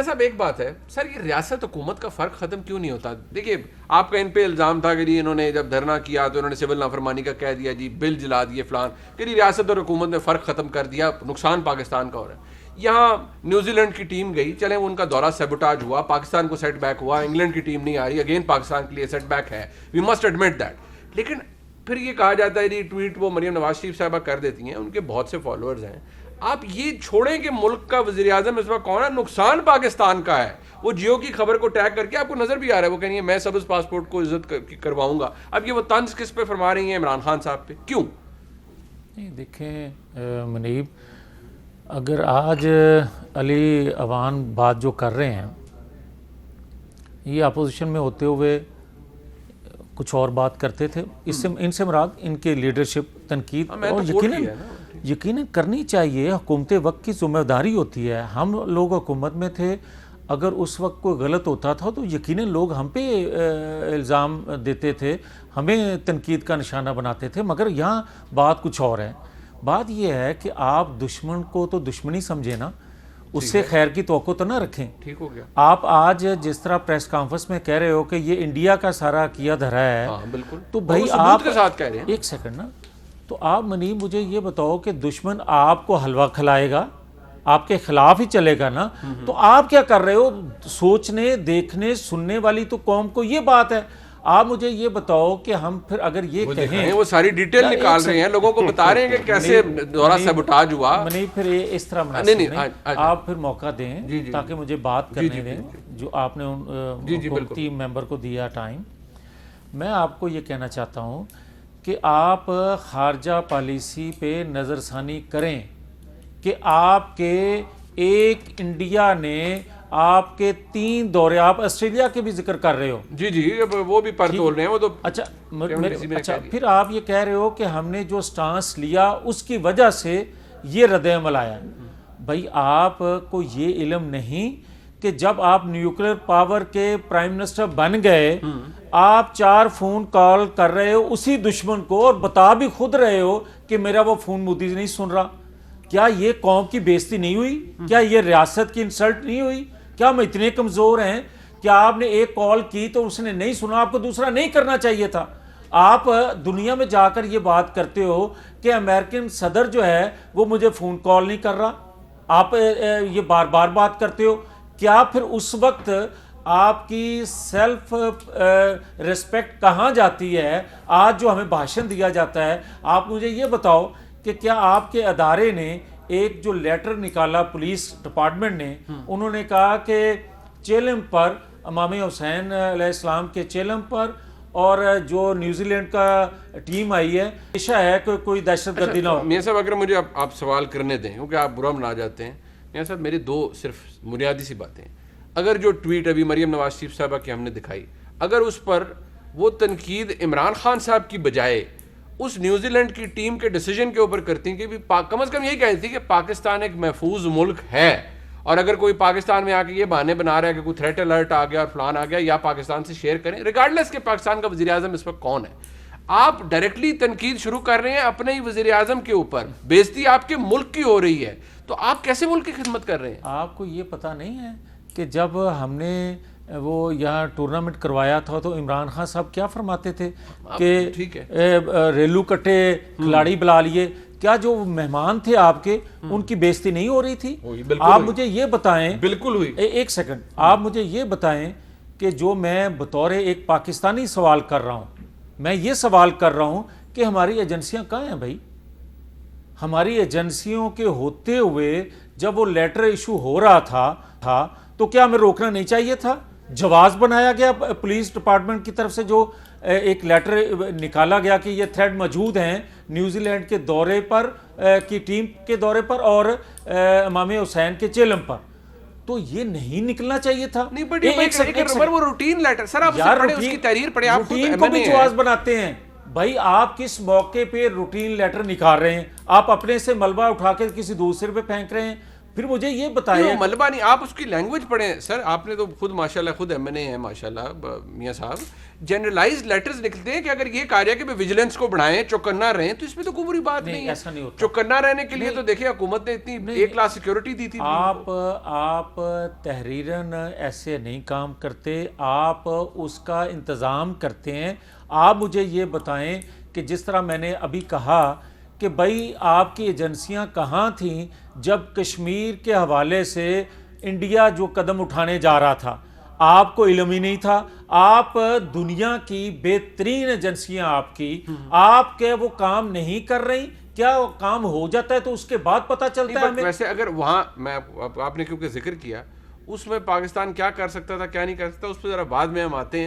صاحب ایک بات ہے سر، یہ ریاست حکومت کا فرق ختم کیوں نہیں ہوتا؟ دیکھیے آپ کا ان پہ الزام تھا کہ جی انہوں نے جب دھرنا کیا تو انہوں نے سول نافرمانی کا کہہ دیا، جی بل جلا دیے فلان، کہ جی ریاست اور حکومت نے فرق ختم کر دیا، نقصان پاکستان کا ہو رہا ہے۔ یہاں نیوزی لینڈ کی ٹیم گئی، چلیں ان کا دورہ سیبوٹاج ہوا، پاکستان کو سیٹ بیک ہوا، انگلینڈ کی ٹیم نہیں آ رہی، اگین پاکستان کے لیے سیٹ بیک ہے، وی مسٹ ایڈمٹ دیٹ۔ لیکن پھر یہ کہا جاتا ہے جی ٹویٹ وہ مریم نواز شریف صاحبہ کر دیتی ہیں، ان کے بہت سے فالوورز ہیں۔ آپ یہ چھوڑیں کہ ملک کا وزیر اعظم اس وقت کون ہے، نقصان پاکستان کا ہے۔ وہ جیو کی خبر کو ٹیگ کر کے آپ کو نظر بھی آ رہا ہے، وہ کہیں گے میں سبز پاسپورٹ کو عزت کرواؤں گا۔ اب یہ وہ طنز کس پہ فرما رہی ہیں؟ عمران خان صاحب پہ۔ کیوں؟ نہیں دیکھیں منیب، اگر آج علی اوان بات جو کر رہے ہیں، یہ اپوزیشن میں ہوتے ہوئے کچھ اور بات کرتے تھے، اس سے ان سے مراد ان کے لیڈرشپ تنقید اور یقیناً کرنی چاہیے، حکومت وقت کی ذمہ داری ہوتی ہے۔ ہم لوگ حکومت میں تھے، اگر اس وقت کوئی غلط ہوتا تھا تو یقیناً لوگ ہم پہ الزام دیتے تھے، ہمیں تنقید کا نشانہ بناتے تھے، مگر یہاں بات کچھ اور ہے۔ بات یہ ہے کہ آپ دشمن کو تو دشمنی سمجھے نا، اس سے خیر کی توقع تو نہ رکھیں۔ ٹھیک ہو گیا۔ آپ آج جس طرح پریس کانفرنس میں کہہ رہے ہو کہ یہ انڈیا کا سارا کیا دھرا ہے، بالکل، تو بھائی آپ کے ساتھ کہہ رہے ہیں۔ ایک سیکنڈ نا، تو آپ منیب مجھے یہ بتاؤ کہ دشمن آپ کو حلوہ کھلائے گا، آپ کے خلاف ہی چلے گا نا، تو آپ کیا کر رہے ہو؟ سوچنے دیکھنے سننے والی تو قوم کو یہ بات ہے۔ آپ مجھے یہ بتاؤ کہ ہم پھر اگر یہ کہیں، وہ ساری ڈیٹیل نکال رہے ہیں، لوگوں کو بتا رہے ہیں کہ کیسے دورہ سیبوٹاج ہوا۔ نہیں پھر اس طرح مناسب نہیں، آپ پھر موقع دیں تاکہ مجھے بات کرنے دیں، جو آپ نے حکومتی ممبر کو دیا ٹائم۔ میں آپ کو یہ کہنا چاہتا ہوں کہ آپ خارجہ پالیسی پہ نظر ثانی کریں کہ آپ کے ایک انڈیا نے آپ کے 3 دورے، آپ آسٹریلیا کے بھی ذکر کر رہے ہو، جی وہ بھی پر تول رہے ہیں وہ تو۔ اچھا پھر آپ یہ کہہ رہے ہو کہ ہم نے جو سٹانس لیا اس کی وجہ سے یہ رد عمل آیا۔ بھائی آپ کو یہ علم نہیں کہ جب آپ نیوکلیر پاور کے پرائم منسٹر بن گئے، آپ 4 فون کال کر رہے ہو اسی دشمن کو، اور بتا بھی خود رہے ہو کہ میرا وہ فون مودی نہیں سن رہا۔ کیا یہ قوم کی بے عزتی نہیں ہوئی؟ کیا یہ ریاست کی انسلٹ نہیں ہوئی؟ کیا ہم اتنے کمزور ہیں کہ آپ نے ایک کال کی تو اس نے نہیں سنا، آپ کو دوسرا نہیں کرنا چاہیے تھا؟ آپ دنیا میں جا کر یہ بات کرتے ہو کہ امریکن صدر جو ہے وہ مجھے فون کال نہیں کر رہا، آپ یہ بار بار بات کرتے ہو۔ کیا پھر اس وقت آپ کی سیلف ریسپیکٹ کہاں جاتی ہے؟ آج جو ہمیں بھاشن دیا جاتا ہے، آپ مجھے یہ بتاؤ کہ کیا آپ کے ادارے نے ایک جو لیٹر نکالا پولیس ڈپارٹمنٹ نے، انہوں نے کہا کہ چیلم پر، امام حسین علیہ السلام کے چیلم پر، اور جو نیوزی لینڈ کا ٹیم آئی ہے، پیشہ ہے کہ کوئی دہشت گردی نہ ہو۔ میاں صاحب اگر مجھے آپ سوال کرنے دیں کیونکہ آپ برا منا جاتے ہیں، میاں صاحب میری 2 صرف بنیادی سی باتیں ہیں۔ اگر جو ٹویٹ ابھی مریم نواز شریف صاحبہ کی ہم نے دکھائی، اگر اس پر وہ تنقید عمران خان صاحب کی بجائے اس نیوزی لینڈ کی ٹیم کے ڈیسیجن کے اوپر کرتی ہیں کہ کم از کم یہی کہتی تھی کہ پاکستان ایک محفوظ ملک ہے، اور اگر کوئی پاکستان میں آ کے یہ بہانے بنا رہا ہے کہ کوئی تھریٹ الرٹ آ گیا اور فلان آ گیا، یا پاکستان سے شیئر کریں، ریگارڈلیس کہ پاکستان کا وزیر اعظم اس وقت کون ہے۔ آپ ڈائریکٹلی تنقید شروع کر رہے ہیں اپنے ہی وزیر اعظم کے اوپر، بے عزتی آپ کے ملک کی ہو رہی ہے، تو آپ کیسے ملک کی خدمت کر رہے ہیں؟ آپ کو یہ پتہ نہیں ہے کہ جب ہم نے وہ یہاں ٹورنامنٹ کروایا تھا تو عمران خان صاحب کیا فرماتے تھے کہ ریلو کٹے کھلاڑی بلا لیے؟ کیا جو مہمان تھے آپ کے ان کی بے عزتی نہیں ہو رہی تھی؟ آپ مجھے یہ بتائیں، بالکل ہوئی۔ ایک سیکنڈ، آپ مجھے یہ بتائیں کہ جو میں بطور ایک پاکستانی سوال کر رہا ہوں، میں یہ سوال کر رہا ہوں کہ ہماری ایجنسیاں کہاں ہیں بھائی؟ ہماری ایجنسیوں کے ہوتے ہوئے جب وہ لیٹر ایشو ہو رہا تھا تو کیا ہمیں روکنا نہیں چاہیے تھا؟ جواز بنایا گیا پولیس ڈپارٹمنٹ کی طرف سے، جو ایک لیٹر نکالا گیا کہ یہ تھریٹ موجود ہیں نیوزی لینڈ کے دورے پر، کی ٹیم کے دورے پر، اور امام حسین کے چیلم پر، تو یہ نہیں نکلنا چاہیے تھا؟ نہیں بٹ وہ روٹین لیٹر، سر آپ پڑھیں اس کی تحریر پڑھیں، آپ روٹین کو بھی جواز بناتے ہیں۔ بھائی آپ کس موقع پہ روٹین لیٹر نکال رہے ہیں؟ آپ اپنے سے ملبہ اٹھا کے کسی دوسرے پہ پھینک رہے ہیں؟ پھر مجھے یہ بتائیں ملبہ نہیں، آپ اس کی لینگویج پڑھیں سر. آپ نے تو خود ماشاءاللہ خود ایم این اے ہیں ماشاءاللہ میاں صاحب، جنرلائز لیٹرز نکلتے ہیں کہ اگر یہ کہا جائے کہ ویجیلنس کو بڑھائیں، چوکنا رہیں، تو اس میں تو کوئی بری بات نہیں ہے. ایسا نہیں ہوتا. چوکنا رہنے کے لیے تو دیکھیں حکومت نے اتنی 1 لاکھ سیکیورٹی دی تھی. آپ تحریراً ایسے نہیں کام کرتے، آپ اس کا انتظام کرتے ہیں. آپ مجھے یہ بتائیں کہ جس طرح میں نے ابھی کہا کہ بھائی آپ کی ایجنسیاں کہاں تھیں جب کشمیر کے حوالے سے انڈیا جو قدم اٹھانے جا رہا تھا؟ آپ کو علم ہی نہیں تھا. آپ دنیا کی بہترین ایجنسیاں آپ کے وہ کام نہیں کر رہی. کیا وہ کام ہو جاتا ہے تو اس کے بعد پتہ چلتا ہے ہمیں. ویسے اگر وہاں میں آپ نے کیونکہ ذکر کیا اس میں پاکستان کیا کر سکتا تھا کیا نہیں کر سکتا، اس پہ ذرا بعد میں ہم آتے ہیں.